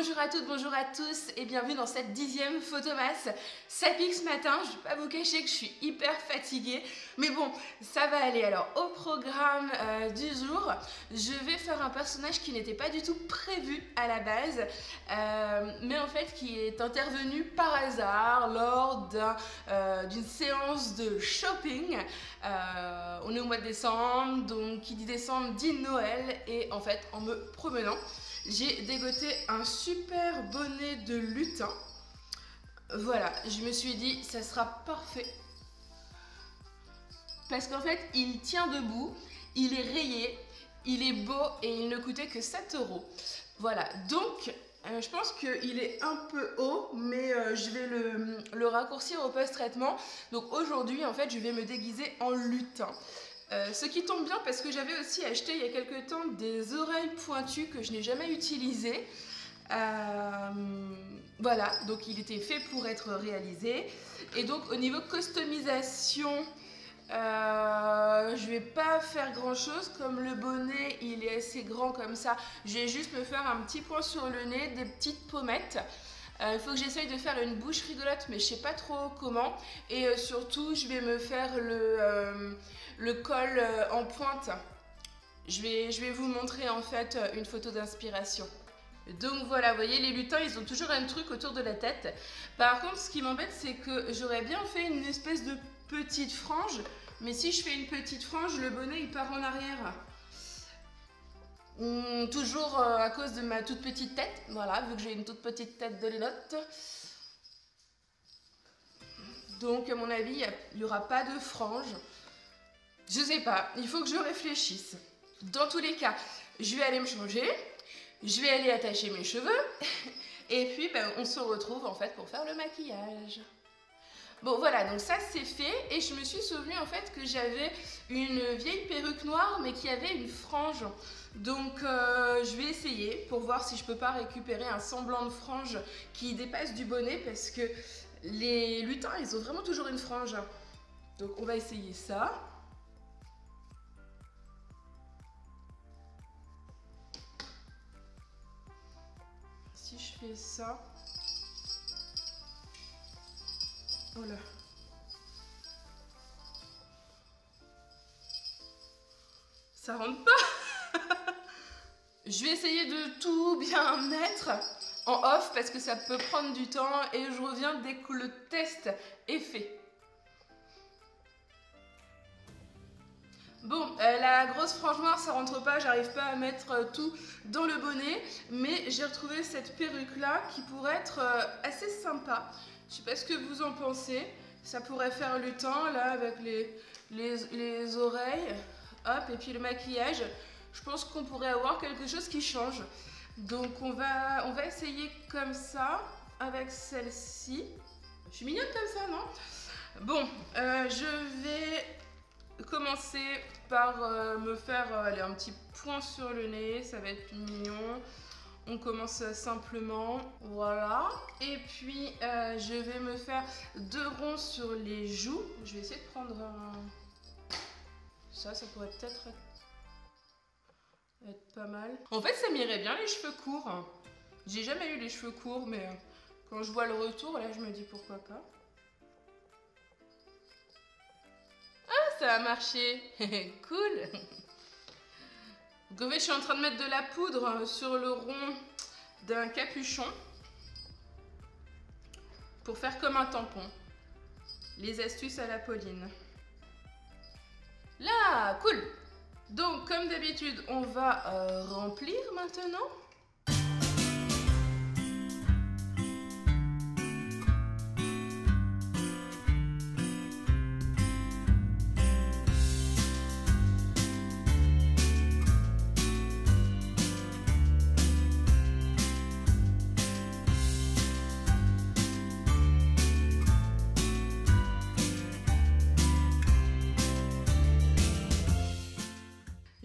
Bonjour à toutes, bonjour à tous et bienvenue dans cette 10e photomasse. Ça pique ce matin, je ne vais pas vous cacher que je suis hyper fatiguée, mais bon, ça va aller. Alors au programme du jour, je vais faire un personnage qui n'était pas du tout prévu à la base, mais en fait qui est intervenu par hasard lors d'une séance de shopping. On est au mois de décembre, donc qui dit décembre dit Noël, et en fait en me promenant, j'ai dégoté un super bonnet de lutin. Voilà, je me suis dit ça sera parfait parce qu'en fait il tient debout, il est rayé, il est beau et il ne coûtait que 7 €. Voilà, donc je pense qu'il est un peu haut, mais je vais le raccourcir au post-traitement. Donc aujourd'hui en fait je vais me déguiser en lutin. Ce qui tombe bien parce que j'avais aussi acheté il y a quelques temps des oreilles pointues que je n'ai jamais utilisées. Voilà, donc il était fait pour être réalisé. Et donc au niveau customisation, je vais pas faire grand chose. Comme le bonnet il est assez grand comme ça, je vais juste me faire un petit point sur le nez, des petites pommettes. Il faut que j'essaye de faire une bouche rigolote, mais je sais pas trop comment. Et surtout je vais me faire le col en pointe. Je vais vous montrer en fait une photo d'inspiration. Donc voilà, vous voyez, les lutins ils ont toujours un truc autour de la tête. Par contre ce qui m'embête c'est que j'aurais bien fait une espèce de petite frange, mais si je fais une petite frange, le bonnet il part en arrière. Toujours à cause de ma toute petite tête, voilà, vu que j'ai une toute petite tête de lénotte. Donc à mon avis il n'y aura pas de frange. Je sais pas, il faut que je réfléchisse. Dans tous les cas, je vais aller me changer, je vais aller attacher mes cheveux et puis on se retrouve en fait pour faire le maquillage. Bon voilà, donc ça c'est fait et je me suis souvenu en fait que j'avais une vieille perruque noire mais qui avait une frange. Donc je vais essayer pour voir si je peux pas récupérer un semblant de frange qui dépasse du bonnet parce que les lutins ils ont vraiment toujours une frange. Donc on va essayer ça. Si je fais ça, voilà. Ça rentre pas. Je vais essayer de tout bien mettre en off parce que ça peut prendre du temps et je reviens dès que le test est fait. Bon, la grosse frange noire ça rentre pas, j'arrive pas à mettre tout dans le bonnet, mais j'ai retrouvé cette perruque là qui pourrait être assez sympa. Je sais pas ce que vous en pensez, ça pourrait faire lutin là avec les oreilles, hop, et puis le maquillage. Je pense qu'on pourrait avoir quelque chose qui change. Donc on va essayer comme ça avec celle-ci. Je suis mignonne comme ça, non? Bon, je vais commencer par me faire un petit point sur le nez, ça va être mignon. On commence simplement, voilà. Et puis je vais me faire 2 ronds sur les joues. Je vais essayer de prendre ça pourrait peut-être être pas mal. En fait ça m'irait bien les cheveux courts. J'ai jamais eu les cheveux courts, mais quand je vois le retour là je me dis pourquoi pas. Ça a marché. Cool. Donc en fait je suis en train de mettre de la poudre sur le rond d'un capuchon pour faire comme un tampon. Les astuces à la Pauline. Là, cool. Donc comme d'habitude on va remplir maintenant.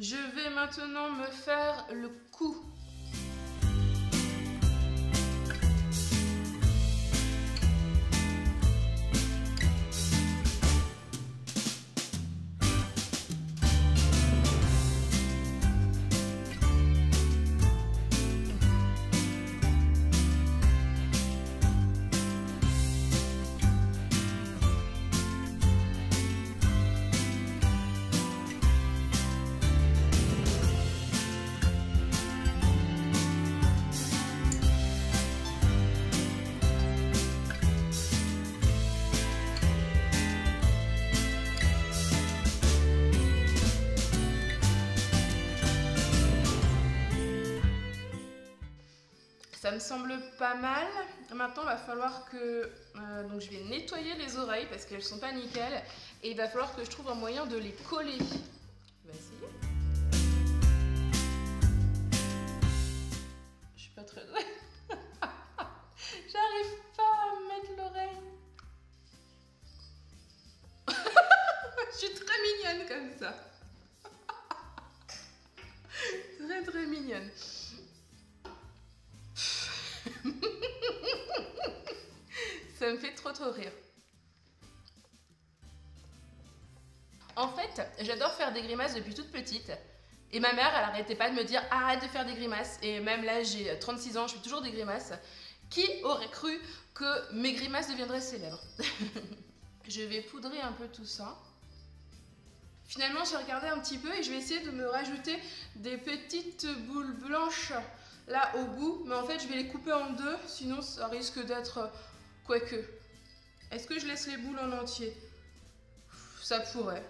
Je vais maintenant me faire le cou. Ça me semble pas mal. Maintenant, il va falloir que... donc je vais nettoyer les oreilles parce qu'elles sont pas nickel. Et il va falloir que je trouve un moyen de les coller. On va essayer. Je suis pas très douée. J'arrive pas à mettre l'oreille. Je suis très mignonne comme ça. Très très mignonne. Ça me fait trop rire. En fait, j'adore faire des grimaces depuis toute petite. Et ma mère, elle arrêtait pas de me dire arrête de faire des grimaces. Et même là, j'ai 36 ans, je fais toujours des grimaces. Qui aurait cru que mes grimaces deviendraient célèbres? Je vais poudrer un peu tout ça. Finalement, j'ai regardé un petit peu et je vais essayer de me rajouter des petites boules blanches là au bout. Mais en fait, je vais les couper en deux, sinon ça risque d'être... Quoique. Est-ce que je laisse les boules en entier? Ça pourrait.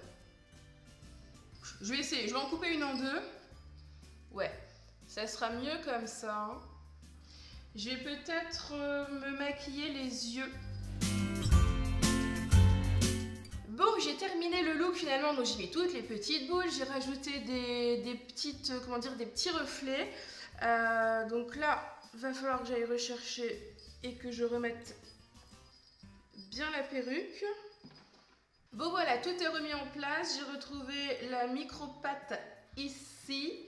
Je vais essayer. Je vais en couper une en deux. Ouais, ça sera mieux comme ça. Je vais peut-être me maquiller les yeux. Bon, j'ai terminé le look finalement, donc j'ai mis toutes les petites boules, j'ai rajouté des petites, comment dire, des petits reflets. Donc là, va falloir que j'aille rechercher et que je remette bien la perruque. Bon voilà, tout est remis en place, j'ai retrouvé la micro-patte ici,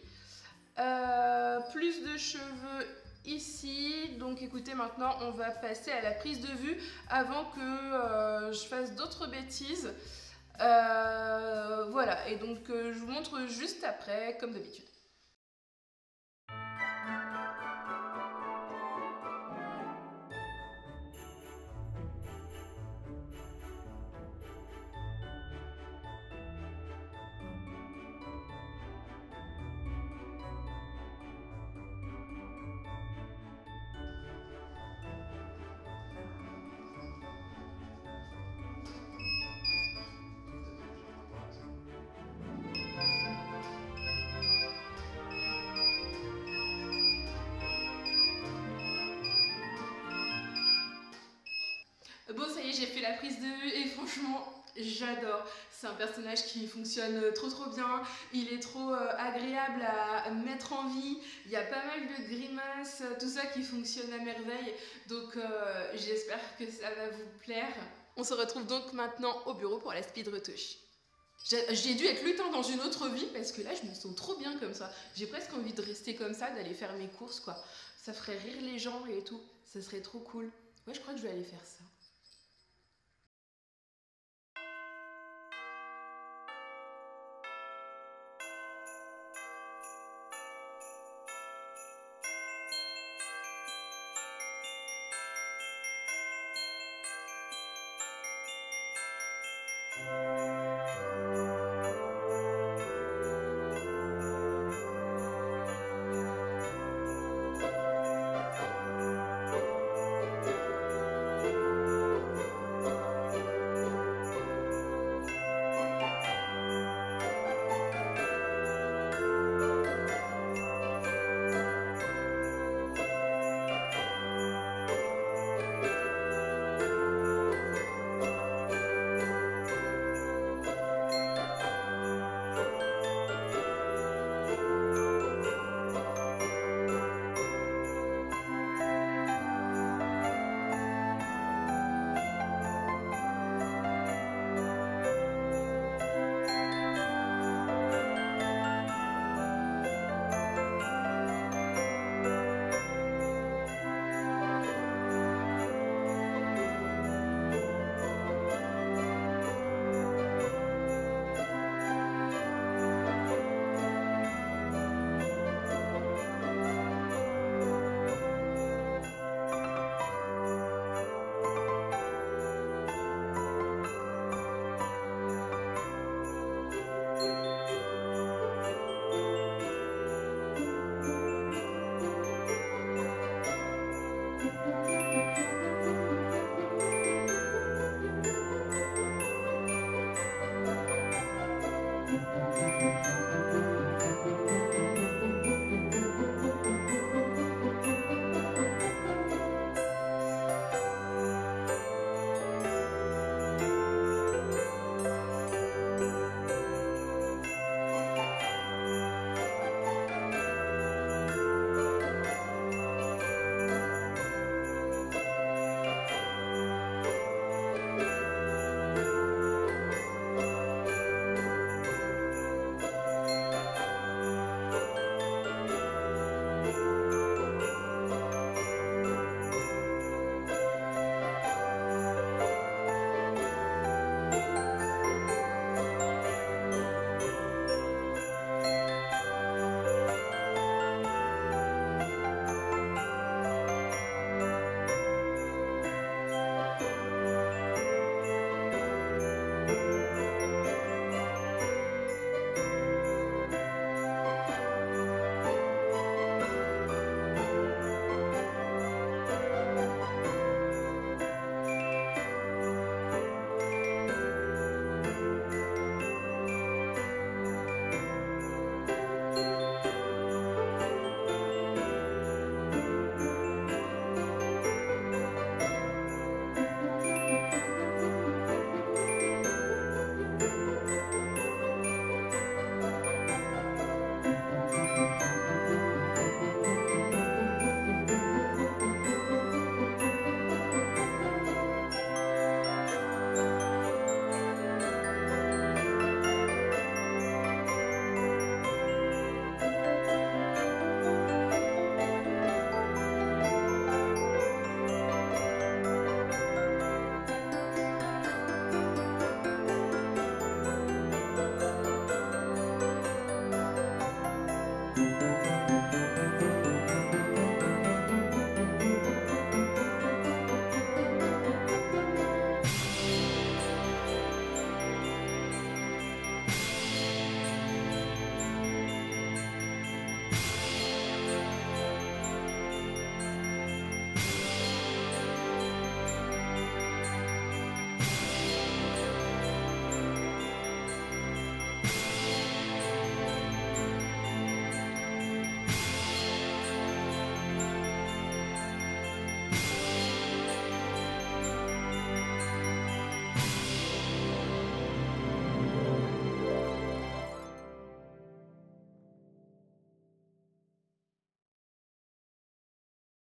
plus de cheveux ici. Donc écoutez, maintenant on va passer à la prise de vue avant que je fasse d'autres bêtises. Voilà, et donc je vous montre juste après, comme d'habitude. Bon, ça y est, j'ai fait la prise de vue et franchement, j'adore. C'est un personnage qui fonctionne trop bien. Il est trop agréable à mettre en vie. Il y a pas mal de grimaces, tout ça qui fonctionne à merveille. Donc j'espère que ça va vous plaire. On se retrouve donc maintenant au bureau pour la speed retouche. J'ai dû être lutin dans une autre vie parce que là je me sens trop bien comme ça. J'ai presque envie de rester comme ça, d'aller faire mes courses quoi. Ça ferait rire les gens et tout. Ça serait trop cool. Ouais, je crois que je vais aller faire ça.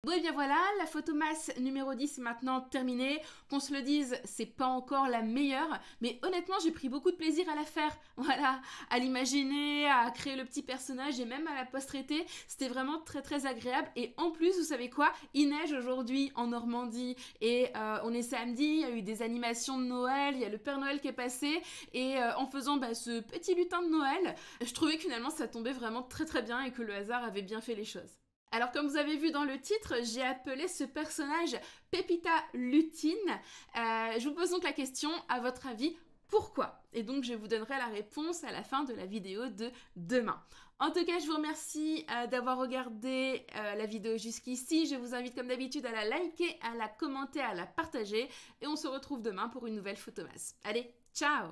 Bon et bien voilà, la photomasse numéro 10 est maintenant terminée. Qu'on se le dise, c'est pas encore la meilleure, mais honnêtement j'ai pris beaucoup de plaisir à la faire. Voilà, à l'imaginer, à créer le petit personnage et même à la post-traiter. C'était vraiment très agréable. Et en plus, vous savez quoi? Il neige aujourd'hui en Normandie et on est samedi, il y a eu des animations de Noël, il y a le Père Noël qui est passé et en faisant ce petit lutin de Noël, je trouvais que finalement ça tombait vraiment très bien et que le hasard avait bien fait les choses. Alors comme vous avez vu dans le titre, j'ai appelé ce personnage Pépita Lutine. Je vous pose donc la question, à votre avis, pourquoi? Et donc je vous donnerai la réponse à la fin de la vidéo de demain. En tout cas, je vous remercie d'avoir regardé la vidéo jusqu'ici. Je vous invite comme d'habitude à la liker, à la commenter, à la partager. Et on se retrouve demain pour une nouvelle photomasse. Allez, ciao!